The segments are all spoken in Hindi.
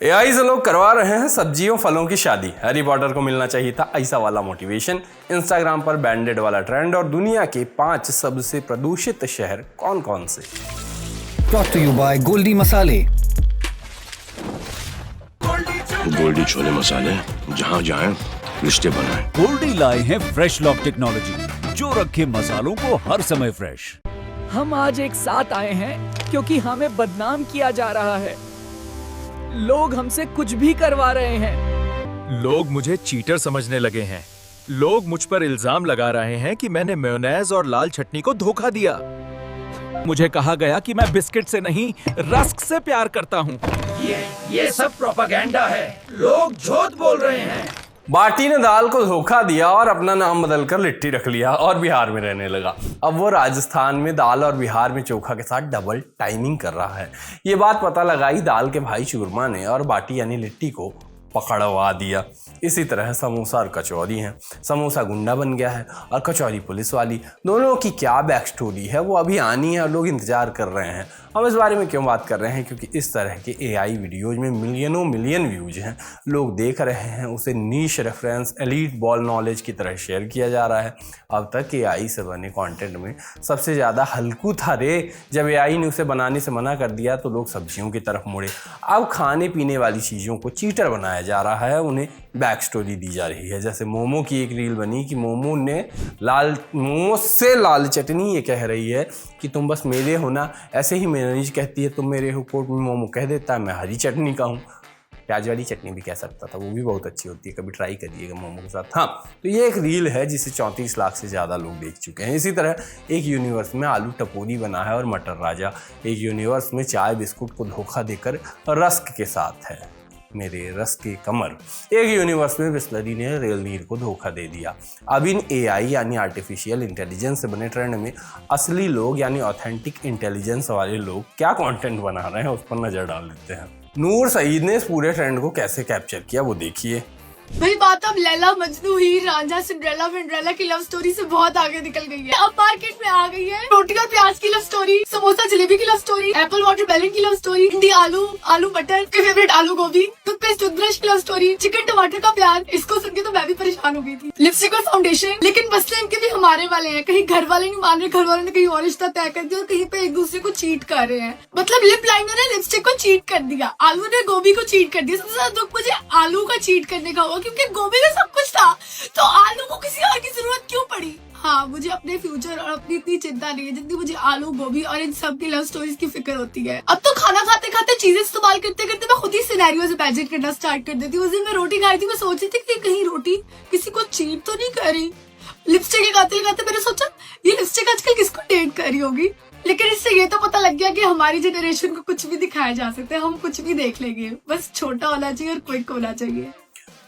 एआई से लोग करवा रहे हैं सब्जियों फलों की शादी। हैरी पॉटर को मिलना चाहिए था ऐसा वाला मोटिवेशन। इंस्टाग्राम पर बैंडेड वाला ट्रेंड और दुनिया के 5 सबसे प्रदूषित शहर कौन कौन से। Brought to you by Goldy मसाले। गोल्डी छोले मसाले, जहाँ जाएं रिश्ते बनाएं। गोल्डी लाए हैं फ्रेश लॉक टेक्नोलॉजी जो रखे मसालों को हर समय फ्रेश। हम आज एक साथ आए हैं क्योंकि हमें बदनाम किया जा रहा है। लोग हमसे कुछ भी करवा रहे हैं। लोग मुझे चीटर समझने लगे हैं। लोग मुझ पर इल्जाम लगा रहे हैं कि मैंने मेयोनेज़ और लाल चटनी को धोखा दिया। मुझे कहा गया कि मैं बिस्किट से नहीं रस्क से प्यार करता हूँ। ये सब प्रोपेगेंडा है। लोग झूठ बोल रहे हैं। बाटी ने दाल को धोखा दिया और अपना नाम बदलकर लिट्टी रख लिया और बिहार में रहने लगा। अब वो राजस्थान में दाल और बिहार में चोखा के साथ डबल टाइमिंग कर रहा है। ये बात पता लगाई दाल के भाई चूरमा ने और बाटी यानी लिट्टी को पकड़वा दिया। इसी तरह समोसा और कचौरी हैं। समोसा गुंडा बन गया है और कचौरी पुलिस वाली। दोनों की क्या बैक स्टोरी है वो अभी आनी है और लोग इंतजार कर रहे हैं। हम इस बारे में क्यों बात कर रहे हैं, क्योंकि इस तरह के एआई वीडियोज में मिलियन व्यूज हैं। लोग देख रहे हैं, उसे नीश रेफरेंस एलीट बॉल नॉलेज की तरह शेयर किया जा रहा है। अब तक एआई से बने कंटेंट में सबसे ज़्यादा हल्कू था रे। जब एआई ने उसे बनाने से मना कर दिया तो लोग सब्जियों की तरफ मुड़े। अब खाने पीने वाली चीज़ों को चीटर बनाया जा रहा है, उन्हें बैक स्टोरी दी जा रही है। जैसे मोमो की एक रील बनी कि मोमो से लाल चटनी ये कह रही है कि तुम बस मेरे हो ना। ऐसे ही मेयोनीज कहती है तुम मेरे हो, कोर्ट में मोमो कह देता है मैं हरी चटनी का हूँ। प्याज वाली चटनी भी कह सकता था, वो भी बहुत अच्छी होती है, कभी ट्राई करिएगा मोमो के साथ। हाँ, तो ये एक रील है जिसे 34 लाख से ज़्यादा लोग देख चुके हैं। इसी तरह एक यूनिवर्स में आलू टपोरी बना है और मटर राजा। एक यूनिवर्स में चाय बिस्कुट को धोखा देकर रस्क के साथ है मेरे रस के कमर। एक यूनिवर्स में बिस्लरी ने रेल नीर को धोखा दे दिया। अब इन एआई यानी आर्टिफिशियल इंटेलिजेंस से बने ट्रेंड में असली लोग यानी ऑथेंटिक इंटेलिजेंस वाले लोग क्या कंटेंट बना रहे हैं उस पर नजर डाल लेते हैं। नूर सईद ने इस पूरे ट्रेंड को कैसे कैप्चर किया वो देखिए। वही बात अब लैला मजनू हीर रांझा सिंड्रेला विंड्रेला की लव स्टोरी से बहुत आगे निकल गई है। अब मार्केट में आ गई है रोटी और प्याज की लव स्टोरी, समोसा जलेबी की लव स्टोरी, एप्पल वाटरमेलन की लव स्टोरी, भिंडी आलू मटर के फेवरेट आलू गोभी, टूथपेस्ट टूथब्रश की लव स्टोरी, चिकन टमाटर का प्यार। इसको सुन के तो मैं भी परेशान हो गई थी। लिपस्टिक और फाउंडेशन, लेकिन मसले इनके भी हमारे वाले हैं। कहीं घर वाले नहीं मान रहे, घर वालों ने कहीं और रिश्ता तय कर दिया और कहीं पे एक दूसरे को चीट कर रहे हैं। मतलब लिप लाइनर ने लिपस्टिक को चीट कर दिया, आलू ने गोभी को चीट कर दिया। सबसे ज्यादा दुख मुझे आलू का चीट करने का हुआ क्योंकि गोभी में सब कुछ था, तो आलू को किसी और की जरूरत क्यों पड़ी। हाँ, मुझे अपने फ्यूचर और अपनी इतनी चिंता नहीं है जितनी मुझे आलू गोभी और इन सब की लव स्टोरीज की फिक्र होती है। अब तो खाना खाते खाते चीजें इस्तेमाल करते करते मैं खुद ही सिनेरियोज इमेजिन करना स्टार्ट कर देती हूँ। उस दिन मैं रोटी खा रही थी, मैं सोच रही थी कि कहीं रोटी किसी को चीट तो नहीं कर रही। लिपस्टिक लगाते लगाते मैंने सोचा ये लिपस्टिक आजकल किसको डेट कर रही होगी। लेकिन इससे ये तो पता लग गया कि हमारी जनरेशन को कुछ भी दिखाया जा सकता है, हम कुछ भी देख लेंगे। बस छोटा होना चाहिए और क्विक होना चाहिए।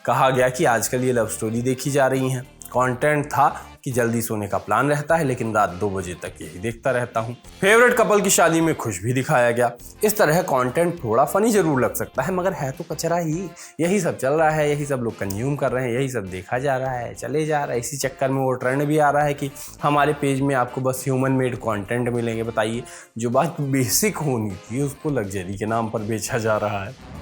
कहा गया कि आजकल ये लव स्टोरी देखी जा रही हैं। कंटेंट था कि जल्दी सोने का प्लान रहता है लेकिन रात 2 बजे तक यही देखता रहता हूँ। फेवरेट कपल की शादी में खुश भी दिखाया गया। इस तरह कंटेंट थोड़ा फनी जरूर लग सकता है मगर है तो कचरा ही। यही सब चल रहा है, यही सब लोग कंज्यूम कर रहे हैं, यही सब देखा जा रहा है, चले जा रहा है। इसी चक्कर में वो ट्रेंड भी आ रहा है कि हमारे पेज में आपको बस ह्यूमन मेड कंटेंट मिलेंगे। बताइए, जो बात बेसिक होनी थी उसको लग्जरी के नाम पर बेचा जा रहा है।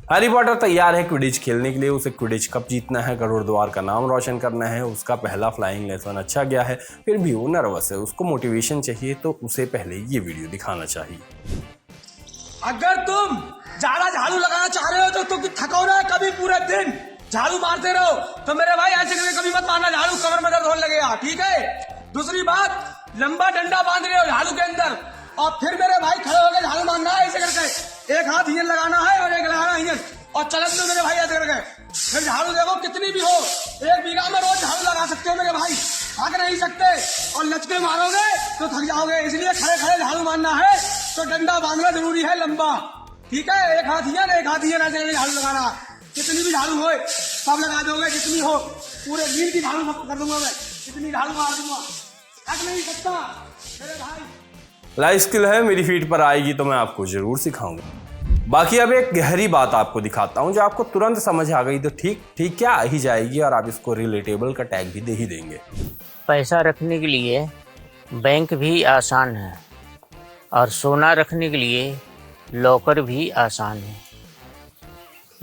हैरी पॉटर तैयार है क्विडिच खेलने के लिए। उसे क्विडिच कप जीतना है, करोड़ द्वार का नाम रोशन करना है। उसका पहला फ्लाइंग लेसन अच्छा गया है, फिर भी वो नर्वस है। उसको मोटिवेशन चाहिए तो उसे पहले ये वीडियो दिखाना चाहिए। अगर तुम ज्यादा झाड़ू लगाना चाह रहे हो तो तुम थको ना कभी पूरे दिन झाड़ू मारते रहो, तो मेरे भाई ऐसे करके कभी मत मारना, झाड़ू कमर में दर्द होने लगेगा, ठीक है। दूसरी बात, लंबा डंडा बांध रहे हो झाड़ू के अंदर और फिर मेरे भाई खड़े होकर झाड़ू मारना है ऐसे करके। एक हाथ हियन लगाना है और एक लगाना हियन और चलन दो मेरे भाई ऐसे करके। फिर झाड़ू देखो कितनी भी हो, 1 बीघा में रोज झाड़ू लगा सकते हो मेरे भाई, थक नहीं सकते। और लचके मारोगे तो थक जाओगे, इसलिए खड़े खड़े झाड़ू मारना है तो डंडा बांधना जरूरी है लंबा, ठीक है। एक हाथ हियन ऐसे करके झाड़ू लगाना। कितनी भी झाड़ू हो सब लगा दोगे, जितनी हो पूरे दिन की झाड़ू कर दूंगा मैं, कितनी झाड़ू मार दूंगा, थक नहीं सकता मेरे भाई। लाइफ स्किल है, मेरी फीड पर आएगी तो मैं आपको जरूर सिखाऊंगा। बाकी अब एक गहरी बात आपको दिखाता हूं जो आपको तुरंत समझ आ गई तो ठीक क्या आ ही जाएगी और आप इसको रिलेटेबल का टैग भी दे ही देंगे। पैसा रखने के लिए बैंक भी आसान है और सोना रखने के लिए लॉकर भी आसान है।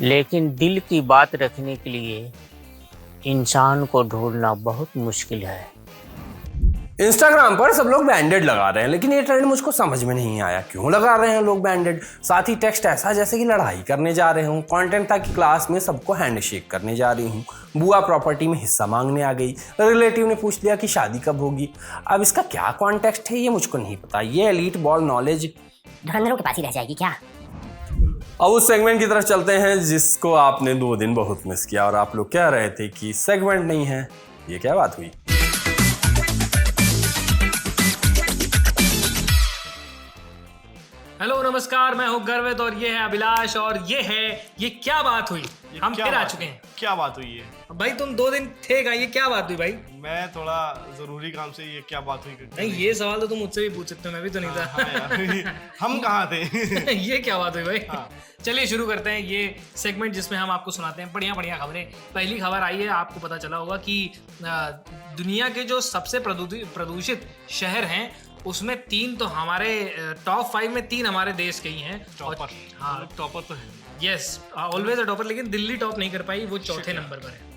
लेकिन दिल की बात रखने के लिए इंसान को ढूंढना बहुत मुश्किल है। इंस्टाग्राम पर सब लोग बैंडेड लगा रहे हैं, लेकिन ये ट्रेंड मुझको समझ में नहीं आया, क्यों लगा रहे हैं लोग बैंडेड। साथ ही टेक्स्ट ऐसा जैसे कि लड़ाई करने जा रहे हूँ। कंटेंट था कि क्लास में सबको हैंडशेक करने जा रही हूँ, बुआ प्रॉपर्टी में हिस्सा मांगने आ गई, रिलेटिव ने पूछ लिया कि शादी कब होगी। अब इसका क्या कॉन्टेक्स्ट है ये मुझको नहीं पता। ये एलीट बॉल नॉलेज धुरंधरों के पास ही रह जाएगी क्या? अब उस सेगमेंट की तरफ चलते हैं जिसको आपने 2 दिन बहुत मिस किया और आप लोग कह रहे थे कि सेगमेंट नहीं है। ये क्या बात हुई? हेलो नमस्कार, मैं हूँ गर्वित और ये है अभिलाष और ये क्या बात हुई। हम फिर आ चुके हैं। क्या बात हुई है भाई तुम 2 दिन थे का, ये क्या बात हुई भाई? मैं थोड़ा जरूरी काम से ये क्या बात हुई नहीं, ये सवाल तो तुम मुझसे भी पूछ सकते हो, मैं भी तो नहीं था। यार, हम कहाँ थे? ये क्या बात हुई भाई? चलिए शुरू करते हैं ये सेगमेंट जिसमें हम आपको सुनाते हैं बढ़िया बढ़िया खबरें। पहली खबर आई है, आपको पता चला होगा कि दुनिया के जो सबसे प्रदूषित शहर हैं उसमें 3 तो हमारे टॉप 5 में 3 हमारे देश के ही हैं। टॉपर। हाँ, टॉपर तो है। यस, ऑलवेज अ टॉपर, लेकिन दिल्ली टॉप नहीं कर पाई, वो चौथे नंबर पर है।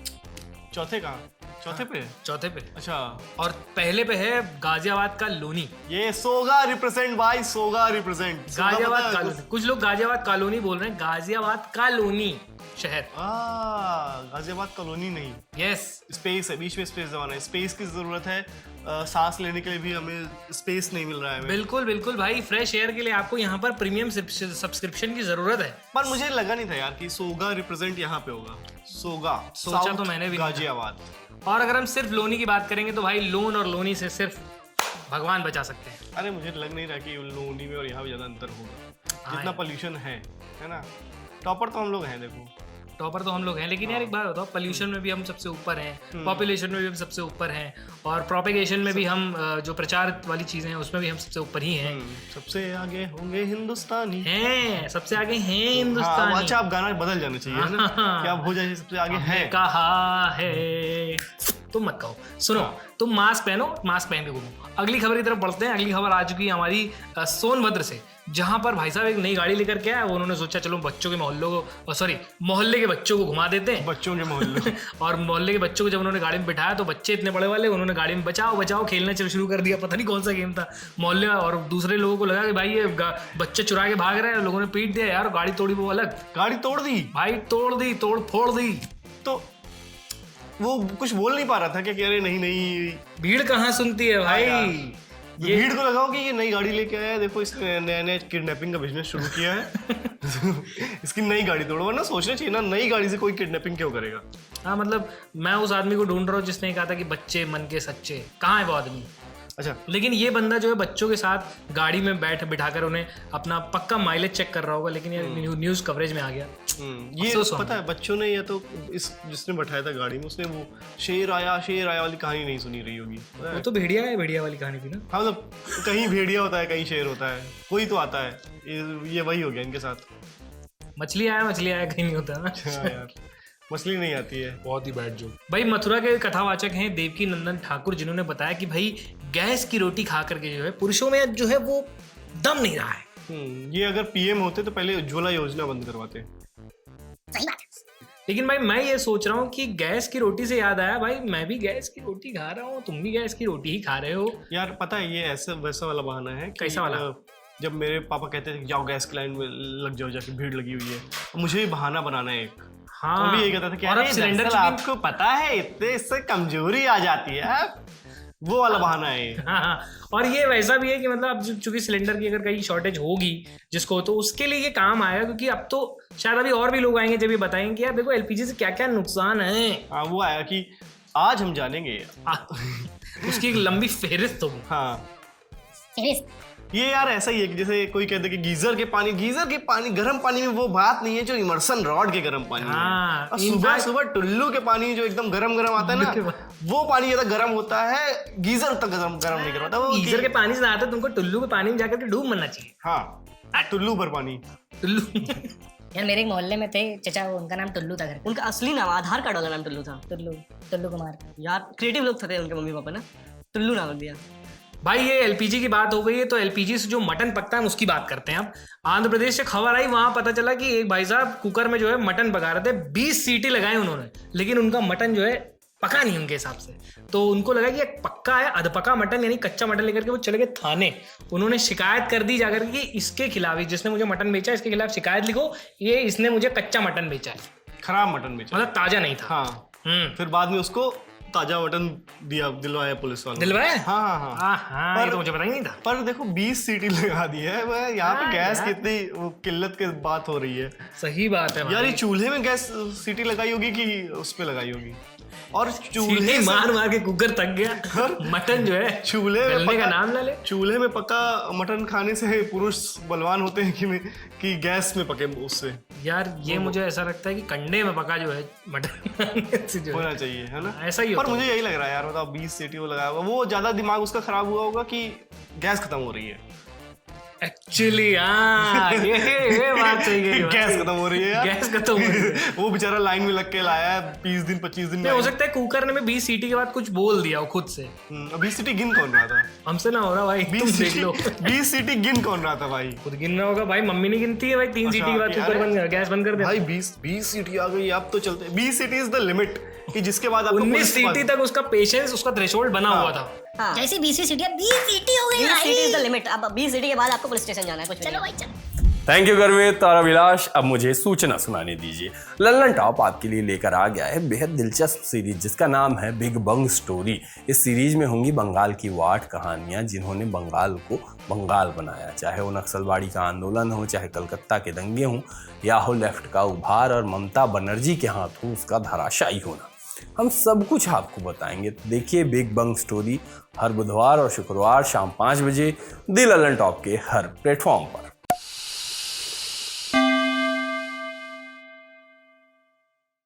चौथे कहाँ? चौथे पे? चौथे पे। अच्छा। और पहले पे है गाजियाबाद का लोनी। ये सोगा रिप्रेजेंट भाई, सोगा रिप्रेजेंट। गाजियाबाद कॉलोनी, कुछ लोग गाजियाबाद कॉलोनी बोल रहे हैं, गाजियाबाद कॉलोनी शहर। गाजियाबाद कॉलोनी नहीं। यस, स्पेस है, बीच में स्पेस जमाना है, स्पेस की जरूरत है। सांस लेने के लिए भी हमें स्पेस नहीं मिल रहा है। बिल्कुल बिल्कुल भाई, फ्रेश एयर के लिए आपको यहाँ पर प्रीमियम सब्सक्रिप्शन की जरूरत है। पर मुझे लगा नहीं था यार कि सोगा रिप्रेजेंट यहाँ पे होगा। सोगा सोचा तो मैंने भी, गाजियाबाद। और अगर हम सिर्फ लोनी की बात करेंगे तो भाई लोन और लोनी से सिर्फ भगवान बचा सकते हैं। अरे मुझे लग नहीं रहा कि लोनी में और यहाँ पे ज्यादा अंतर होगा, जितना पोल्यूशन है ना। टॉपर तो हम लोग हैं, देखो टॉपर तो हम लोग हैं, लेकिन यार एक बात बताओ, पोल्यूशन में भी हम सबसे ऊपर हैं, पॉपुलेशन में भी हम सबसे ऊपर हैं, और प्रोपेगेशन में भी हम जो प्रचार वाली चीजें हैं उसमें भी हम सबसे ऊपर ही हैं। सबसे आगे होंगे हिंदुस्तानी हैं, सबसे आगे हैं हिंदुस्तानी। अच्छा, आप गाना बदल जाना चाहिए ना कि आप हो जाए सबसे आगे है। कहा है तुम मत कहो, सुनो तुम मास्क पहनो, मास्क पहन के घूमो। अगली खबर की तरफ बढ़ते हैं। अगली खबर आ चुकी है हमारी सोनभद्र से, जहां पर भाई साहब एक नई गाड़ी लेकर के आए। उन्होंने सोचा चलो बच्चों के मोहल्ले के बच्चों को घुमा देते हैं, बच्चों के मोहल्ले और मोहल्ले के बच्चों को जब उन्होंने गाड़ी में बिठाया तो बच्चे इतने बड़े वाले, उन्होंने गाड़ी में बचाओ बचाओ खेलना शुरू कर दिया। पता नहीं कौन सा गेम था मोहल्ले, और दूसरे लोगों को लगा कि भाई ये बच्चे चुरा के भाग रहे हैं, लोगों ने पीट दिया यार, गाड़ी तोड़ी वो अलग। गाड़ी तोड़ दी भाई, तोड़ फोड़ दी। तो वो कुछ बोल नहीं पा रहा था कि अरे नहीं, भीड़ कहाँ सुनती है भाई। ये भीड़ को लगाओ कि ये नई गाड़ी लेके आया है, देखो इसने नया किडनैपिंग का बिजनेस शुरू किया है। इसकी नई गाड़ी तोड़ो, वरना सोचना चाहिए ना, नई गाड़ी से कोई किडनैपिंग क्यों करेगा। हाँ, मतलब मैं उस आदमी को ढूंढ रहा हूँ जिसने कहा था कि बच्चे मन के सच्चे। कहाँ है वो आदमी? अच्छा, लेकिन ये बंदा जो है बच्चों के साथ गाड़ी में बिठाकर उन्हें अपना पक्का माइलेज चेक कर रहा होगा, लेकिन ये न्यूज कवरेज में आ गया। ये पता है बच्चों ने, या तो इस जिसने बैठाया था गाड़ी में उसने वो शेर आया वाली कहानी नहीं सुनी रही होगी। वो तो भेड़िया वाली कहानी थी ना। हाँ, मतलब कहीं भेड़िया होता है, कहीं शेर होता है, कोई तो आता है। ये वही हो गया इनके साथ। मछली आया कहीं नहीं होता ना। यार मछली नहीं आती है, बहुत ही बैड जो। भाई मथुरा के कथावाचक हैं देवकी नंदन ठाकुर, जिन्होंने बताया कि भाई गैस की रोटी खा करके जो है पुरुषों में जो है वो दम नहीं रहा है। ये अगर पीएम होते तो पहले उज्ज्वला योजना बंद करवाते। सही बात। लेकिन भाई मैं ये सोच रहा हूँ कि गैस की रोटी से याद आया, भाई मैं भी गैस की रोटी खा रहा हूँ, तुम भी गैस की रोटी ही खा रहे हो। यार पता है ये ऐसा वैसा वाला बहाना है। कैसा वाला? जब मेरे पापा कहते थे जाओ गैस की लाइन में लग जाओ, जाके भीड़ लगी हुई है, मुझे भी बहाना बनाना है एक। हाँ, तो भी ये कहता था कि अरे सिलेंडर आपको पता है इतने इससे कमजोरी आ जाती है, वो वाला बहाना है। हाँ, और ये वैसा भी है कि मतलब अब चूंकि सिलेंडर की अगर कहीं शॉर्टेज होगी जिसको, तो उसके लिए ये काम आएगा, क्योंकि अब तो शायद अभी और भी लोग आएंगे जब ये बताएंगे कि यार देखो एलपीजी से क्या क्या नुकसान है। हाँ, वो आया कि आज हम जानेंगे। उसकी एक लंबी फेहरिस्त होगी। हाँ, ये यार ऐसा ही है कि जैसे कोई कहते कि गीजर के पानी गर्म पानी में वो बात नहीं है जो इमर्सन रॉड के गर्म पानी हाँ, है। सुबह टुल्लू के पानी जो एकदम गरम आता है ना, वो पानी ज्यादा गर्म होता है, गीजर उतना गरम नहीं करता। वो गीजर के पानी से नहाते तुमको टुल्लू के पानी में जाकर के डूब मरना चाहिए। हाँ, टुल्लू पर पानी। टुल्लू यार मेरे मोहल्ले में थे चचा, उनका नाम टुल्लू था। उनका असली नाम, आधार कार्ड वाला नाम टुल्लू था। टुल्लू कुमार। यार क्रिएटिव लोग थे उनके मम्मी पापा ना, टुल्लू नाम दिया। भाई ये एलपीजी की बात हो गई है तो एलपीजी से जो मटन पकता है उसकी बात करते हैं। अब आंध्र प्रदेश से खबर आई, वहां पता चला कि एक भाई साहब कुकर में जो है मटन पका रहे थे, 20 सीटी लगाए उन्होंने, लेकिन उनका मटन जो है पका नहीं उनके हिसाब से। तो उनको लगा कि एक पक्का है, अधपका मटन यानी कच्चा मटन लेकर के वो चले गए थाने। उन्होंने शिकायत कर दी जाकर कि इसके खिलाफ, जिसने मुझे मटन बेचा इसके खिलाफ शिकायत लिखो, ये इसने मुझे कच्चा मटन बेचा है, खराब मटन बेचा, मतलब ताजा नहीं था। हाँ। फिर बाद में उसको ताजा मटन दिलवाया पुलिस वालों ने। दिलवाया? हाँ, ये तो मुझे पता ही नहीं था। पर देखो 20 सीटी लगा दी है, यहाँ पे गैस कितनी किल्लत की बात हो रही है। सही बात है यार, ये चूल्हे में गैस सीटी लगाई होगी कि उस पे लगाई होगी? और चूल्हे मार मार के कुकर थक गया, मटन जो है चूल्हे में का नाम ले। चूल्हे में पका मटन खाने से पुरुष बलवान होते हैं कि गैस में पके उससे। यार ये मुझे ऐसा लगता है कि कंडे में पका जो है मटन होना चाहिए, है ना? ऐसा ही पर मुझे यही लग रहा है यार, बताओ 20 सीटी वो लगाया होगा, वो ज्यादा दिमाग उसका खराब हुआ होगा कि गैस खत्म हो रही है। एक्चुअली ये बात सही है, गैस खत्म हो रही है यार, गैस खत्म हो रही है। वो बेचारा लाइन में लग के लाया है 20 दिन 25 दिन में। हो सकता है कुकर ने में 20 सीटी के बाद कुछ बोल दिया हो खुद से। 20 सीटी गिन कौन रहा था? हमसे ना हो रहा भाई, 20 देख लो। 20 सीटी गिन कौन रहा था भाई? खुद गिन रहा होगा भाई, मम्मी नहीं गिनती है भाई। 3 सीटी के बाद कुकर बंद, गैस बंद कर दे भाई। 20 सीटी आ गई, अब तो चलते। 20 सीटी इज द लिमिट कि जिसके बाद 19 सीटी तक उसका पेशेंस, उसका थ्रेशोल्ड बना हुआ था। हाँ। जैसे 20 सीटी, 20 सीटी हो गई, 20 सीटी इज द लिमिट। अब 20 सीटी के बाद आपको पुलिस स्टेशन जाना है, कुछ चलो भाई चलो। थैंक यू गुरमीत और अभिलाष। अब मुझे सूचना सुनाने दीजिए। लल्लन टॉप आपके लिए लेकर आ गया है बेहद दिलचस्प सीरीज जिसका नाम है बिग बंग स्टोरी। इस सीरीज में होंगी बंगाल की वो 8 कहानियां जिन्होंने बंगाल को बंगाल बनाया, चाहे वो नक्सलवाड़ी का आंदोलन हो, चाहे कलकत्ता के दंगे हों, या हो लेफ्ट का उभार और ममता बनर्जी के हाथों उसका धराशायी होना। हम सब कुछ आपको बताएंगे। तो देखिए बिग बंग स्टोरी हर बुधवार और शुक्रवार शाम 5 बजे दी लल्लन टॉप के हर प्लेटफॉर्म पर।